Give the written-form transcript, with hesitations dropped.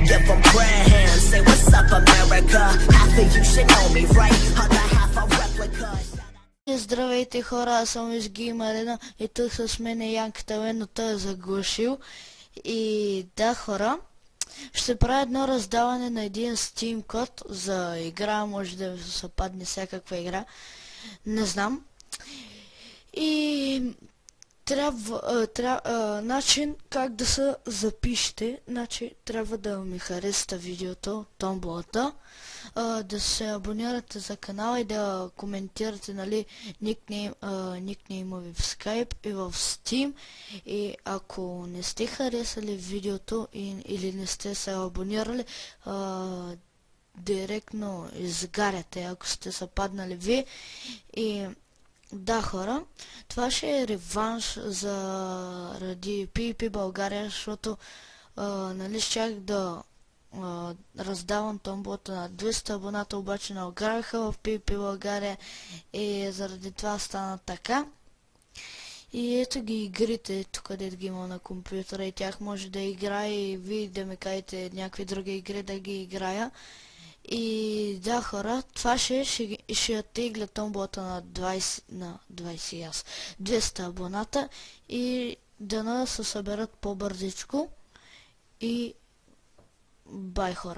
give them grand. Say what's up America, half of you should know me, right? Other half a replica. Здравейте хора, аз съм Изги Марина и тук с мен е Янка Тавен, но той е заглушил. И да хора, ще правя едно раздаване на един Steam код за игра, може да ви се падне всякаква игра, не знам. И начин как да се запишете, значи трябва да ми харесате видеото, томблата, да се абонирате за канала и да коментирате, нали, никнейма ви в Skype и в Steam. И ако не сте харесали видеото или не сте се абонирали, директно изгаряте, ако сте се паднали ви. И да хора, това ще е реванш заради PvP България, защото нали щях да раздавам томболата на 200 абоната, обаче не ограха в PvP България и заради това стана така. И ето ги игрите, тук където ги има на компютъра, и тях може да играя и вие да ми кажете някакви други игри да ги играя. И да хора, това ще тегля томболата на 200 абоната и да се съберат по-бързичко. И бай хора!